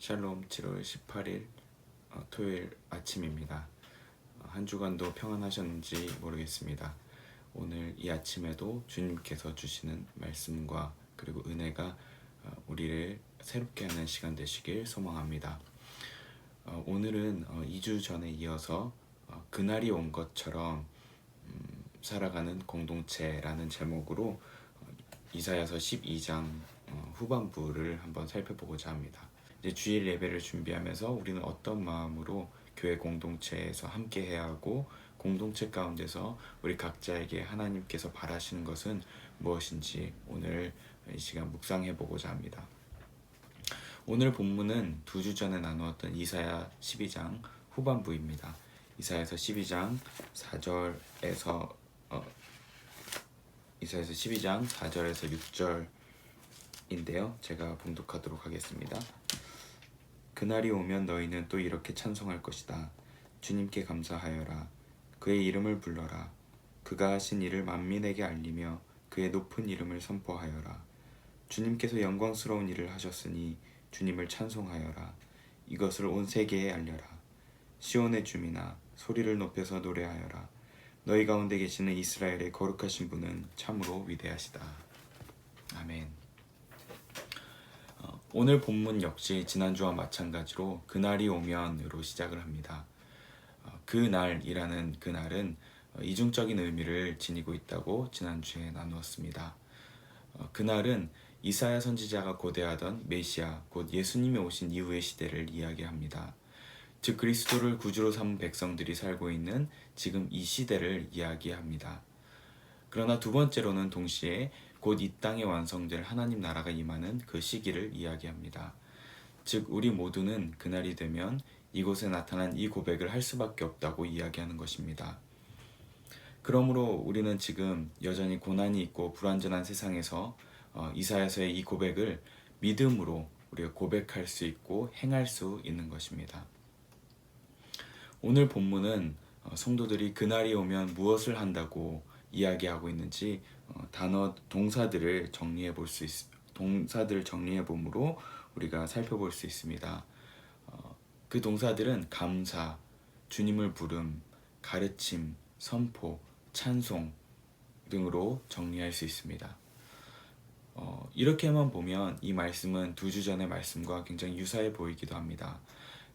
샬롬 7월 18일 토요일 아침입니다. 한 주간도 평안하셨는지 모르겠습니다. 오늘 이 아침에도 주님께서 주시는 말씀과 그리고 은혜가 우리를 새롭게 하는 시간 되시길 소망합니다. 오늘은 2주 전에 이어서 그날이 온 것처럼 살아가는 공동체라는 제목으로 이사야서 12장 후반부를 한번 살펴보고자 합니다. 이제 주일 예배를 준비하면서 우리는 어떤 마음으로 교회 공동체에서 함께 해야 하고 공동체 가운데서 우리 각자에게 하나님께서 바라시는 것은 무엇인지 오늘 이 시간 묵상해 보고자 합니다. 오늘 본문은 2주 전에 나누었던 이사야 12장 후반부입니다. 이사야서 12장 4절에서 6절인데요. 제가 봉독하도록 하겠습니다. 그날이 오면 너희는 또 이렇게 찬송할 것이다. 주님께 감사하여라. 그의 이름을 불러라. 그가 하신 일을 만민에게 알리며 그의 높은 이름을 선포하여라. 주님께서 영광스러운 일을 하셨으니 주님을 찬송하여라. 이것을 온 세계에 알려라. 시온의 주민아, 소리를 높여서 노래하여라. 너희 가운데 계시는 이스라엘의 거룩하신 분은 참으로 위대하시다. 아멘. 오늘 본문 역시 지난주와 마찬가지로 그날이 오면으로 시작을 합니다. 그날이라는 그날은 이중적인 의미를 지니고 있다고 지난주에 나누었습니다. 그날은 이사야 선지자가 고대하던 메시아, 곧 예수님이 오신 이후의 시대를 이야기합니다. 즉 그리스도를 구주로 삼은 백성들이 살고 있는 지금 이 시대를 이야기합니다. 그러나 두 번째로는 동시에 곧 이 땅에 완성될 하나님 나라가 임하는 그 시기를 이야기합니다. 즉 우리 모두는 그날이 되면 이곳에 나타난 이 고백을 할 수밖에 없다고 이야기하는 것입니다. 그러므로 우리는 지금 여전히 고난이 있고 불완전한 세상에서 이사야서의 이 고백을 믿음으로 우리가 고백할 수 있고 행할 수 있는 것입니다. 오늘 본문은 성도들이 그날이 오면 무엇을 한다고 이야기하고 있는지 동사들을 정리해 봄으로 우리가 살펴볼 수 있습니다. 그 동사들은 감사, 주님을 부름, 가르침, 선포, 찬송 등으로 정리할 수 있습니다. 이렇게만 보면 이 말씀은 2주 전의 말씀과 굉장히 유사해 보이기도 합니다.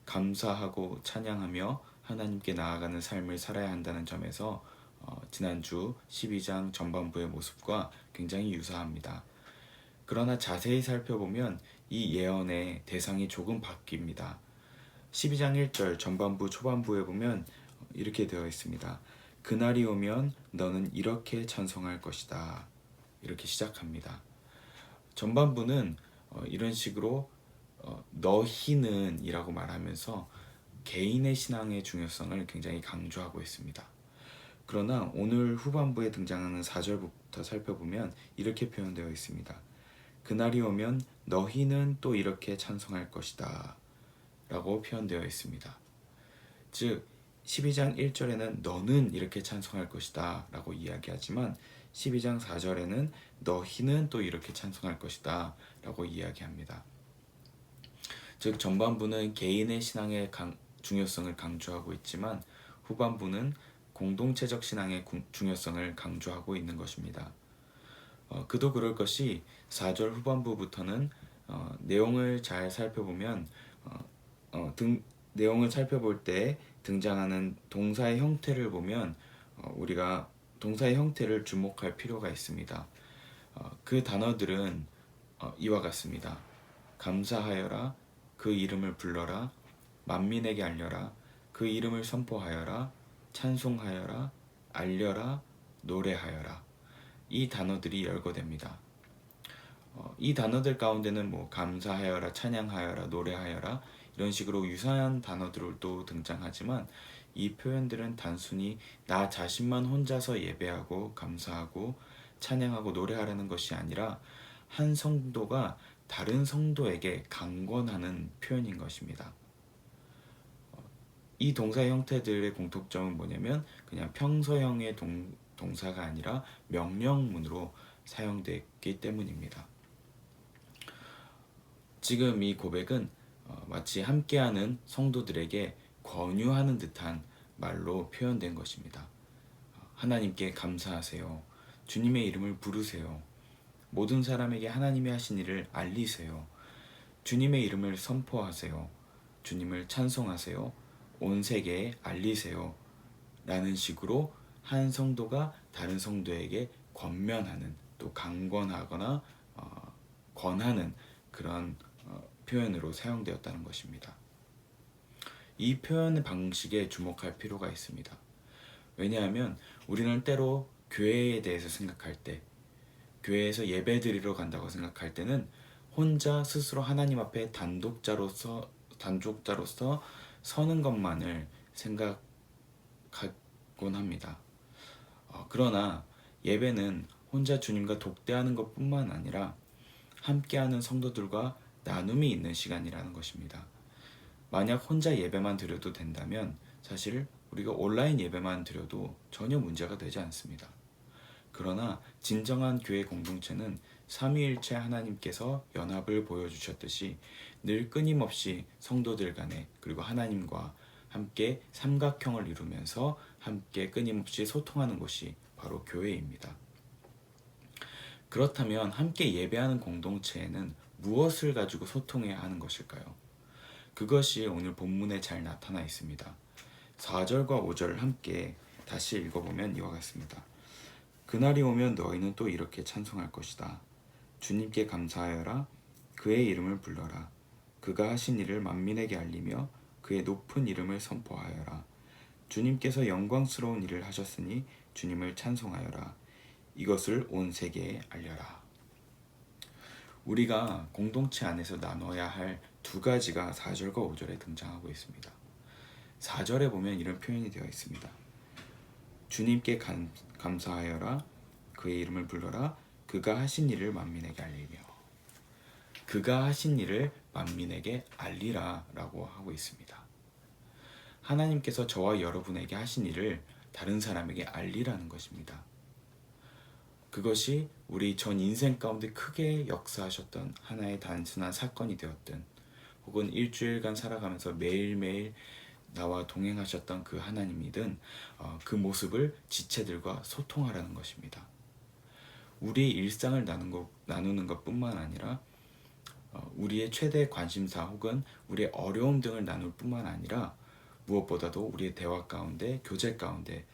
감사하고 찬양하며 하나님께 나아가는 삶을 살아야 한다는 점에서 지난주 12장 전반부의 모습과 굉장히 유사합니다. 그러나 자세히 살펴보면 이 예언의 대상이 조금 바뀝니다. 12장 1절 전반부 초반부에 보면 이렇게 되어 있습니다. 그날이 오면 너는 이렇게 찬송할 것이다. 이렇게 시작합니다. 전반부는 이런 식으로 너희는 이라고 말하면서 개인의 신앙의 중요성을 굉장히 강조하고 있습니다. 그러나 오늘 후반부에 등장하는 4절부터 살펴보면 이렇게 표현되어 있습니다. 그날이 오면 너희는 또 이렇게 찬송할 것이다 라고 표현되어 있습니다. 즉 12장 1절에는 너는 이렇게 찬송할 것이다 라고 이야기하지만 12장 4절에는 너희는 또 이렇게 찬송할 것이다 라고 이야기합니다. 즉 전반부는 개인의 신앙의 중요성을 강조하고 있지만 후반부는 공동체적 신앙의 중요성을 강조하고 있는 것입니다. 그도 그럴 것이 4절 후반부부터는 내용을 잘 살펴보면 내용을 살펴볼 때 등장하는 동사의 형태를 보면 우리가 동사의 형태를 주목할 필요가 있습니다. 그 단어들은 이와 같습니다. 감사하여라, 그 이름을 불러라, 만민에게 알려라, 그 이름을 선포하여라, 찬송하여라, 알려라, 노래하여라. 이 단어들이 열거됩니다. 이 단어들 가운데는 감사하여라, 찬양하여라, 노래하여라 이런 식으로 유사한 단어들도 등장하지만 이 표현들은 단순히 나 자신만 혼자서 예배하고 감사하고 찬양하고 노래하라는 것이 아니라 한 성도가 다른 성도에게 강권하는 표현인 것입니다. 이 동사의 형태들의 공통점은 뭐냐면 그냥 평서형의 동사가 아니라 명령문으로 사용됐기 때문입니다. 지금 이 고백은 마치 함께하는 성도들에게 권유하는 듯한 말로 표현된 것입니다. 하나님께 감사하세요. 주님의 이름을 부르세요. 모든 사람에게 하나님이 하신 일을 알리세요. 주님의 이름을 선포하세요. 주님을 찬송하세요. 온 세계에 알리세요. 라는 식으로 한 성도가 다른 성도에게 권면하는, 또 강권하거나 권하는 그런 표현으로 사용되었다는 것입니다. 이 표현 방식에 주목할 필요가 있습니다. 왜냐하면 우리는 때로 교회에 대해서 생각할 때, 교회에서 예배 드리러 간다고 생각할 때는 혼자 스스로 하나님 앞에 단독자로서 서는 것만을 생각하곤 합니다. 그러나 예배는 혼자 주님과 독대하는 것뿐만 아니라 함께하는 성도들과 나눔이 있는 시간이라는 것입니다. 만약 혼자 예배만 드려도 된다면 사실 우리가 온라인 예배만 드려도 전혀 문제가 되지 않습니다. 그러나 진정한 교회 공동체는 삼위일체 하나님께서 연합을 보여주셨듯이 늘 끊임없이 성도들 간에, 그리고 하나님과 함께 삼각형을 이루면서 함께 끊임없이 소통하는 곳이 바로 교회입니다. 그렇다면 함께 예배하는 공동체에는 무엇을 가지고 소통해야 하는 것일까요? 그것이 오늘 본문에 잘 나타나 있습니다. 4절과 5절을 함께 다시 읽어보면 이와 같습니다. 그날이 오면 너희는 또 이렇게 찬송할 것이다. 주님께 감사하여라. 그의 이름을 불러라. 그가 하신 일을 만민에게 알리며 그의 높은 이름을 선포하여라. 주님께서 영광스러운 일을 하셨으니 주님을 찬송하여라. 이것을 온 세계에 알려라. 우리가 공동체 안에서 나눠야 할 두 가지가 4절과 5절에 등장하고 있습니다. 4절에 보면 이런 표현이 되어 있습니다. 주님께 감사하여라. 그의 이름을 불러라. 그가 하신 일을 만민에게 알리며. 그가 하신 일을 만민에게 알리라 라고 하고 있습니다. 하나님께서 저와 여러분에게 하신 일을 다른 사람에게 알리라는 것입니다. 그것이 우리 전 인생 가운데 크게 역사하셨던 하나의 단순한 사건이 되었든, 혹은 일주일간 살아가면서 매일매일 나와 동행하셨던 그 하나님이든 그 모습을 지체들과 소통하라는 것입니다. 우리의 일상을 나누는 것뿐만 아니라 우리의 최대 관심사 혹은 우리의 어려움 등을 나눌 뿐만 아니라 무엇보다도 우리의 대화 가운데, 교제 가운데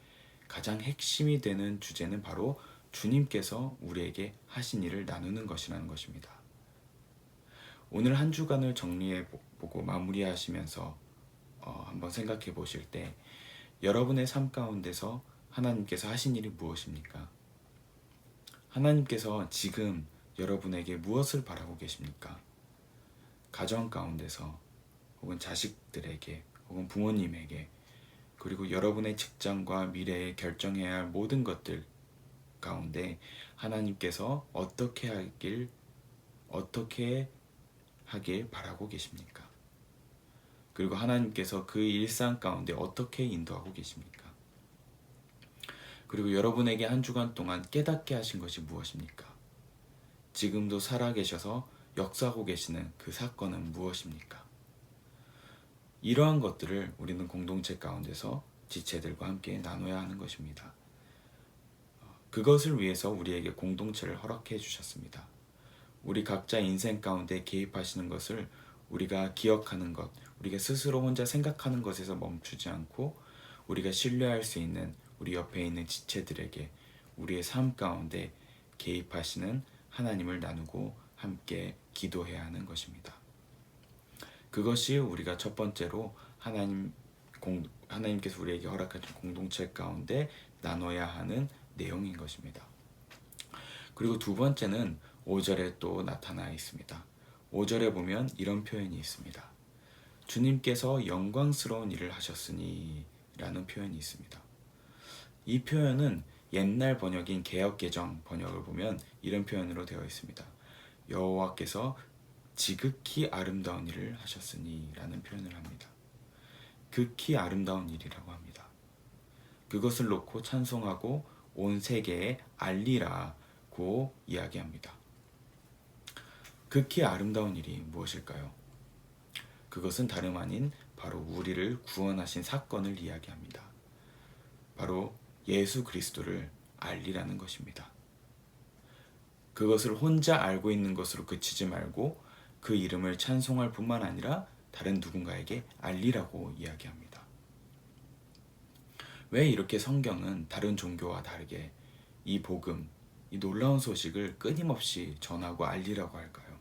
가장 핵심이 되는 주제는 바로 주님께서 우리에게 하신 일을 나누는 것이라는 것입니다. 오늘 한 주간을 정리해보고 마무리하시면서 한번 생각해 보실 때 여러분의 삶 가운데서 하나님께서 하신 일이 무엇입니까? 하나님께서 지금 여러분에게 무엇을 바라고 계십니까? 가정 가운데서, 혹은 자식들에게, 혹은 부모님에게, 그리고 여러분의 직장과 미래에 결정해야 할 모든 것들 가운데 하나님께서 어떻게 하길 바라고 계십니까? 그리고 하나님께서 그 일상 가운데 어떻게 인도하고 계십니까? 그리고 여러분에게 한 주간 동안 깨닫게 하신 것이 무엇입니까? 지금도 살아계셔서 역사하고 계시는 그 사건은 무엇입니까? 이러한 것들을 우리는 공동체 가운데서 지체들과 함께 나눠야 하는 것입니다. 그것을 위해서 우리에게 공동체를 허락해 주셨습니다. 우리 각자 인생 가운데 개입하시는 것을 우리가 기억하는 것, 우리가 스스로 혼자 생각하는 것에서 멈추지 않고 우리가 신뢰할 수 있는 우리 옆에 있는 지체들에게 우리의 삶 가운데 개입하시는 하나님을 나누고 함께 기도해야 하는 것입니다. 그것이 우리가 첫 번째로 하나님께서 우리에게 허락하신 공동체 가운데 나눠야 하는 내용인 것입니다. 그리고 두 번째는 5절에 또 나타나 있습니다. 5절에 보면 이런 표현이 있습니다. 주님께서 영광스러운 일을 하셨으니 라는 표현이 있습니다. 이 표현은 옛날 번역인 개역개정 번역을 보면 이런 표현으로 되어 있습니다. 여호와께서 지극히 아름다운 일을 하셨으니 라는 표현을 합니다. 극히 아름다운 일이라고 합니다. 그것을 놓고 찬송하고 온 세계에 알리라고 이야기합니다. 극히 아름다운 일이 무엇일까요? 그것은 다름 아닌 바로 우리를 구원하신 사건을 이야기합니다. 바로 예수 그리스도를 알리라는 것입니다. 그것을 혼자 알고 있는 것으로 그치지 말고 그 이름을 찬송할 뿐만 아니라 다른 누군가에게 알리라고 이야기합니다. 왜 이렇게 성경은 다른 종교와 다르게 이 복음, 이 놀라운 소식을 끊임없이 전하고 알리라고 할까요?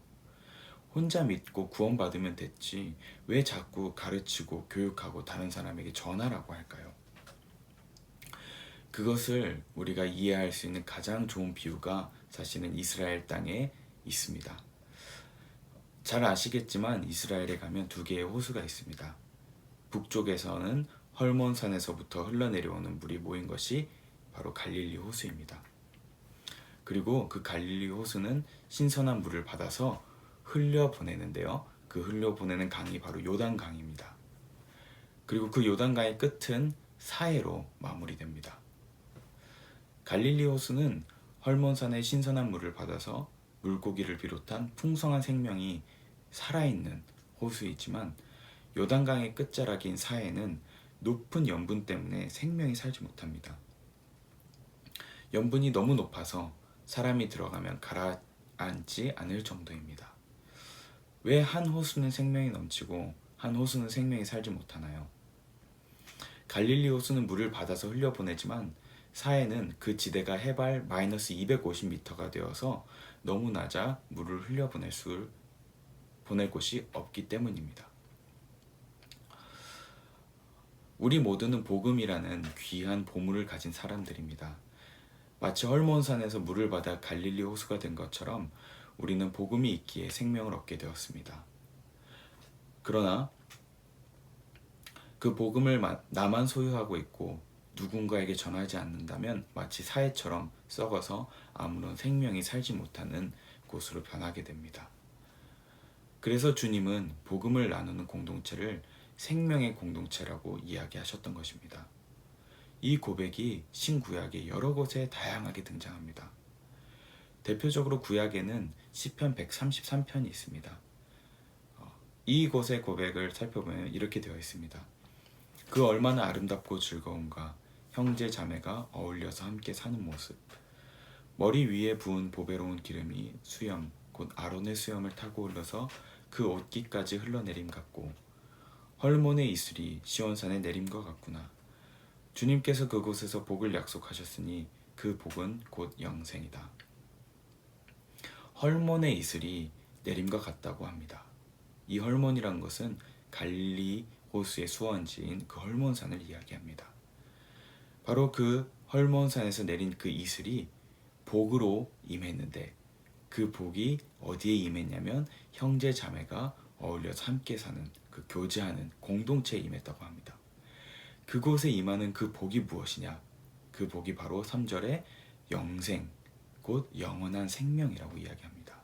혼자 믿고 구원받으면 됐지 왜 자꾸 가르치고 교육하고 다른 사람에게 전하라고 할까요? 그것을 우리가 이해할 수 있는 가장 좋은 비유가 사실은 이스라엘 땅에 있습니다. 잘 아시겠지만 이스라엘에 가면 두 개의 호수가 있습니다. 북쪽에서는 헐몬산에서부터 흘러내려오는 물이 모인 것이 바로 갈릴리 호수입니다. 그리고 그 갈릴리 호수는 신선한 물을 받아서 흘려보내는데요. 그 흘려보내는 강이 바로 요단강입니다. 그리고 그 요단강의 끝은 사해로 마무리됩니다. 갈릴리 호수는 헐몬산의 신선한 물을 받아서 물고기를 비롯한 풍성한 생명이 살아있는 호수이지만 요단강의 끝자락인 사해는 높은 염분 때문에 생명이 살지 못합니다. 염분이 너무 높아서 사람이 들어가면 가라앉지 않을 정도입니다. 왜 한 호수는 생명이 넘치고 한 호수는 생명이 살지 못하나요? 갈릴리 호수는 물을 받아서 흘려보내지만 사해는 그 지대가 해발 마이너스 250m가 되어서 너무 낮아 물을 보낼 곳이 없기 때문입니다. 우리 모두는 복음이라는 귀한 보물을 가진 사람들입니다. 마치 헐몬산에서 물을 받아 갈릴리 호수가 된 것처럼 우리는 복음이 있기에 생명을 얻게 되었습니다. 그러나 그 복음을 나만 소유하고 있고 누군가에게 전하지 않는다면 마치 사해처럼 썩어서 아무런 생명이 살지 못하는 곳으로 변하게 됩니다. 그래서 주님은 복음을 나누는 공동체를 생명의 공동체라고 이야기하셨던 것입니다. 이 고백이 신구약의 여러 곳에 다양하게 등장합니다. 대표적으로 구약에는 시편 133편이 있습니다. 이곳의 고백을 살펴보면 이렇게 되어 있습니다. 그 얼마나 아름답고 즐거운가, 형제 자매가 어울려서 함께 사는 모습. 머리 위에 부은 보배로운 기름이 수염, 곧 아론의 수염을 타고 흘러서 그 옷깃까지 흘러내림 같고 헐몬의 이슬이 시온산에 내림과 같구나. 주님께서 그곳에서 복을 약속하셨으니 그 복은 곧 영생이다. 헐몬의 이슬이 내림과 같다고 합니다. 이 헐몬이란 것은 갈릴리 호수의 수원지인 그 헐몬산을 이야기합니다. 바로 그 헐몬산에서 내린 그 이슬이 복으로 임했는데 그 복이 어디에 임했냐면 형제 자매가 어울려서 함께 사는 그 교제하는 공동체에 임했다고 합니다. 그곳에 임하는 그 복이 무엇이냐? 그 복이 바로 3절에 영생, 곧 영원한 생명이라고 이야기합니다.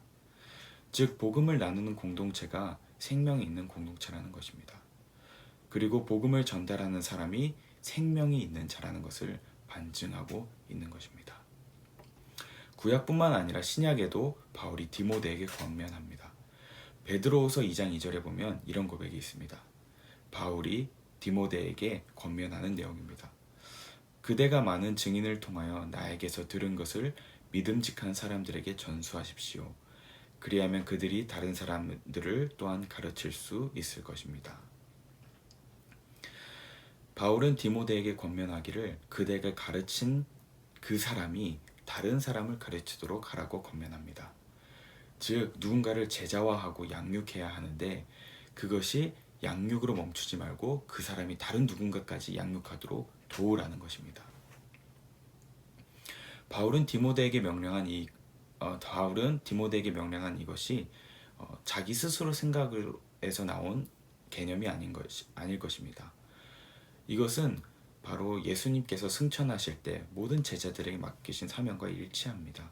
즉 복음을 나누는 공동체가 생명이 있는 공동체라는 것입니다. 그리고 복음을 전달하는 사람이 생명이 있는 자라는 것을 반증하고 있는 것입니다. 구약뿐만 아니라 신약에도 바울이 디모데에게 권면합니다. 베드로후서 2장 2절에 보면 이런 고백이 있습니다. 바울이 디모데에게 권면하는 내용입니다. 그대가 많은 증인을 통하여 나에게서 들은 것을 믿음직한 사람들에게 전수하십시오. 그리하면 그들이 다른 사람들을 또한 가르칠 수 있을 것입니다. 바울은 디모데에게 권면하기를 그대가 가르친 그 사람이 다른 사람을 가르치도록 하라고 권면합니다. 즉 누군가를 제자화하고 양육해야 하는데 그것이 양육으로 멈추지 말고 그 사람이 다른 누군가까지 양육하도록 도우라는 것입니다. 바울은 디모데에게 명령한 이것이 자기 스스로 생각에서 나온 개념이 아닐 것입니다. 이것은 바로 예수님께서 승천하실 때 모든 제자들에게 맡기신 사명과 일치합니다.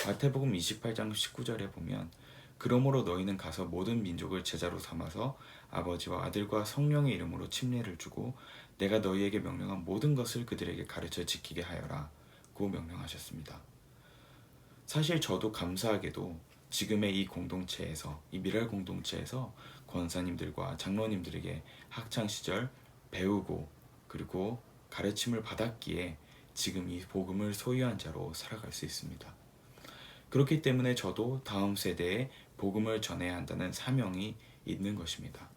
마태복음 28장 19절에 보면 그러므로 너희는 가서 모든 민족을 제자로 삼아서 아버지와 아들과 성령의 이름으로 침례를 주고 내가 너희에게 명령한 모든 것을 그들에게 가르쳐 지키게 하여라 고 명령하셨습니다. 사실 저도 감사하게도 지금의 이 공동체에서, 이 미랄 공동체에서 권사님들과 장로님들에게 학창시절 배우고 그리고 가르침을 받았기에 지금 이 복음을 소유한 자로 살아갈 수 있습니다. 그렇기 때문에 저도 다음 세대에 복음을 전해야 한다는 사명이 있는 것입니다.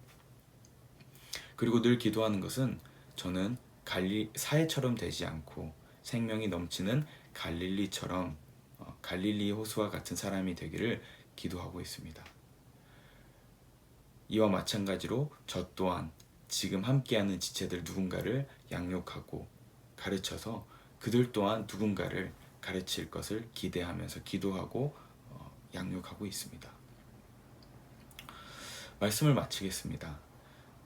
그리고 늘 기도하는 것은 저는 사해처럼 되지 않고 생명이 넘치는 갈릴리처럼 갈릴리 호수와 같은 사람이 되기를 기도하고 있습니다. 이와 마찬가지로 저 또한 지금 함께하는 지체들 누군가를 양육하고 가르쳐서 그들 또한 누군가를 가르칠 것을 기대하면서 기도하고 양육하고 있습니다. 말씀을 마치겠습니다.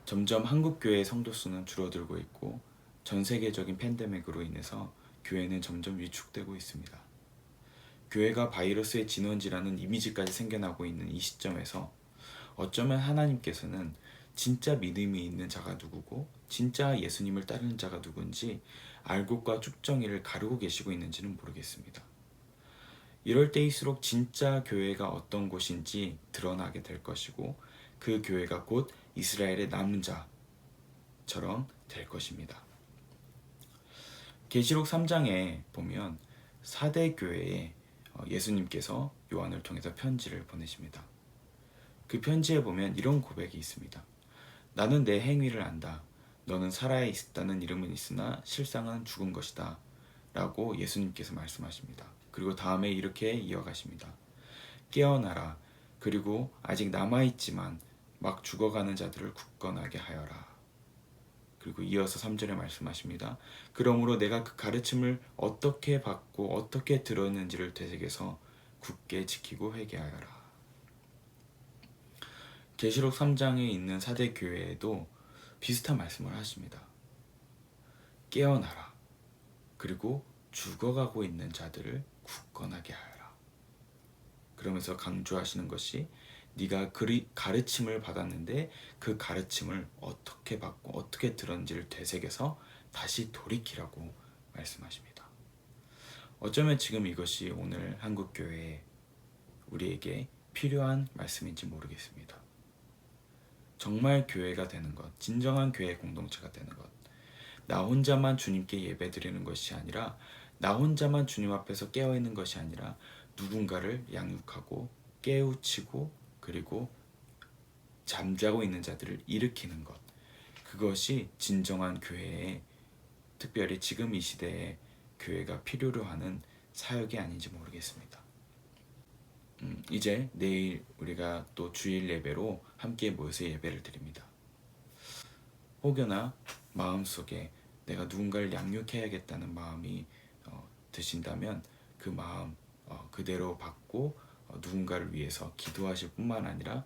점점 한국 교회의 성도 수는 줄어들고 있고 전 세계적인 팬데믹으로 인해서 교회는 점점 위축되고 있습니다. 교회가 바이러스의 진원지라는 이미지까지 생겨나고 있는 이 시점에서 어쩌면 하나님께서는 진짜 믿음이 있는 자가 누구고 진짜 예수님을 따르는 자가 누군지 알곡과 쭉정이를 가르고 계시고 있는지는 모르겠습니다. 이럴 때일수록 진짜 교회가 어떤 곳인지 드러나게 될 것이고 그 교회가 곧 이스라엘의 남은 자처럼 될 것입니다. 계시록 3장에 보면 4대 교회에 예수님께서 요한을 통해서 편지를 보내십니다. 그 편지에 보면 이런 고백이 있습니다. 나는 내 행위를 안다. 너는 살아 있다는 이름은 있으나 실상은 죽은 것이다. 라고 예수님께서 말씀하십니다. 그리고 다음에 이렇게 이어가십니다. 깨어나라. 그리고 아직 남아있지만 막 죽어가는 자들을 굳건하게 하여라. 그리고 이어서 3절에 말씀하십니다. 그러므로 내가 그 가르침을 어떻게 받고 어떻게 들었는지를 되새겨서 굳게 지키고 회개하여라. 계시록 3장에 있는 4대 교회에도 비슷한 말씀을 하십니다. 깨어나라. 그리고 죽어가고 있는 자들을 굳건하게 하여라. 그러면서 강조하시는 것이 네가 가르침을 받았는데 그 가르침을 어떻게 받고 어떻게 들었는지를 되새겨서 다시 돌이키라고 말씀하십니다. 어쩌면 지금 이것이 오늘 한국교회에 우리에게 필요한 말씀인지 모르겠습니다. 정말 교회가 되는 것, 진정한 교회 공동체가 되는 것, 나 혼자만 주님께 예배드리는 것이 아니라 나 혼자만 주님 앞에서 깨어있는 것이 아니라 누군가를 양육하고 깨우치고 그리고 잠자고 있는 자들을 일으키는 것, 그것이 진정한 교회에, 특별히 지금 이 시대에 교회가 필요로 하는 사역이 아닌지 모르겠습니다. 이제 내일 우리가 또 주일 예배로 함께 모여서 예배를 드립니다. 혹여나 마음속에 내가 누군가를 양육해야겠다는 마음이 드신다면 그 마음 그대로 받고 누군가를 위해서 기도하실 뿐만 아니라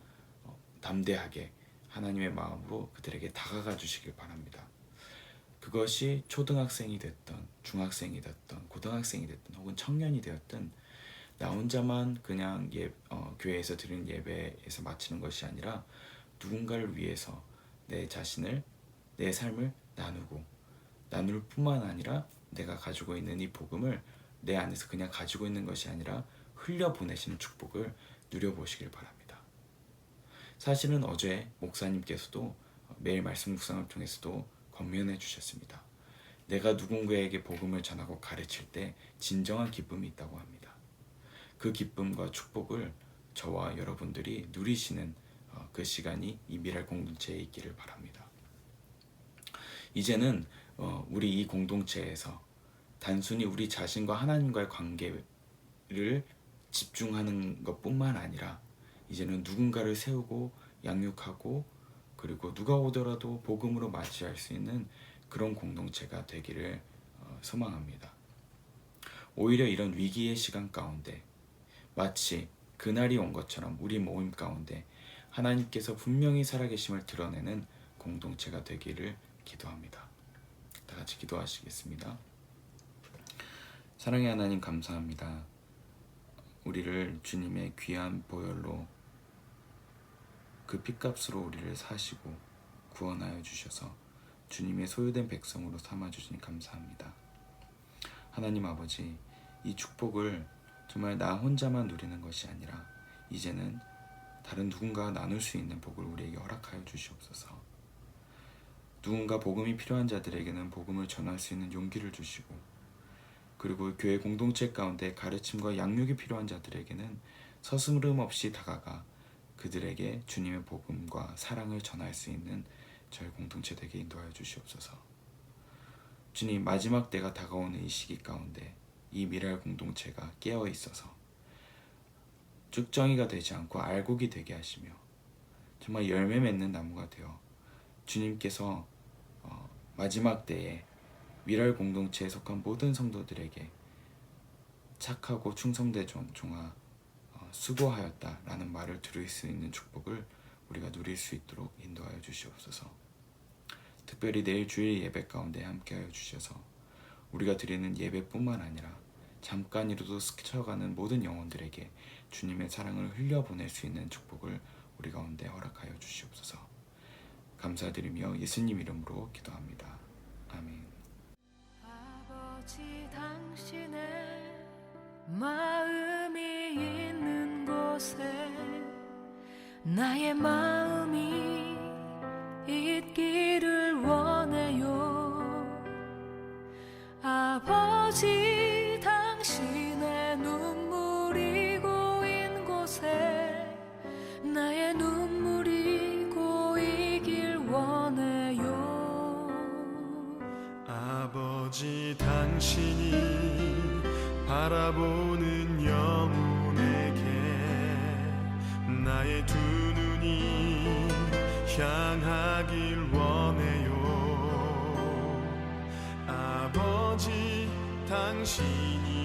담대하게 하나님의 마음으로 그들에게 다가가 주시길 바랍니다. 그것이 초등학생이 됐던 중학생이 됐던 고등학생이 됐던 혹은 청년이 되었든 나 혼자만 그냥 교회에서 드리는 예배에서 마치는 것이 아니라 누군가를 위해서 내 자신을, 내 삶을 나눌 뿐만 아니라 내가 가지고 있는 이 복음을 내 안에서 그냥 가지고 있는 것이 아니라 흘려보내시는 축복을 누려보시길 바랍니다. 사실은 어제 목사님께서도 매일 말씀 묵상을 통해서도 권면해 주셨습니다. 내가 누군가에게 복음을 전하고 가르칠 때 진정한 기쁨이 있다고 합니다. 그 기쁨과 축복을 저와 여러분들이 누리시는 그 시간이 이 미랄 공동체에 있기를 바랍니다. 이제는 우리 이 공동체에서 단순히 우리 자신과 하나님과의 관계를 집중하는 것뿐만 아니라 이제는 누군가를 세우고 양육하고 그리고 누가 오더라도 복음으로 맞이할 수 있는 그런 공동체가 되기를 소망합니다. 오히려 이런 위기의 시간 가운데 마치 그날이 온 것처럼 우리 모임 가운데 하나님께서 분명히 살아계심을 드러내는 공동체가 되기를 기도합니다. 다 같이 기도하시겠습니다. 사랑의 하나님 감사합니다. 우리를 주님의 귀한 보혈로 그 핏값으로 우리를 사시고 구원하여 주셔서 주님의 소유된 백성으로 삼아주시니 감사합니다. 하나님 아버지, 이 축복을 정말 나 혼자만 누리는 것이 아니라 이제는 다른 누군가와 나눌 수 있는 복을 우리에게 허락하여 주시옵소서. 누군가 복음이 필요한 자들에게는 복음을 전할 수 있는 용기를 주시고, 그리고 교회 공동체 가운데 가르침과 양육이 필요한 자들에게는 서스름 없이 다가가 그들에게 주님의 복음과 사랑을 전할 수 있는 저희 공동체 되게 인도하여 주시옵소서. 주님, 마지막 때가 다가오는 이 시기 가운데 이 미랄 공동체가 깨어 있어서 쭉정이가 되지 않고 알곡이 되게 하시며 정말 열매 맺는 나무가 되어 주님께서 마지막 때에 미랄 공동체에 속한 모든 성도들에게 착하고 충성된 종아 수고하였다 라는 말을 들을 수 있는 축복을 우리가 누릴 수 있도록 인도하여 주시옵소서. 특별히 내일 주일 예배 가운데 함께하여 주셔서 우리가 드리는 예배뿐만 아니라 잠깐이라도 스쳐가는 모든 영혼들에게 주님의 사랑을 흘려보낼 수 있는 축복을 우리 가운데 허락하여 주시옵소서. 감사드리며 예수님 이름으로 기도합니다. 아멘. 아버지, 당신의 마음이 있는 곳에 나의 마음이 있기를 원해요. 아버지, 당신의 눈물이 고인 곳에 나의 눈물이 고이길 원해요. 아버지, 당신이 바라보는 영혼에게 나의 두 눈이 향하길 원해요. 아버지, 당신이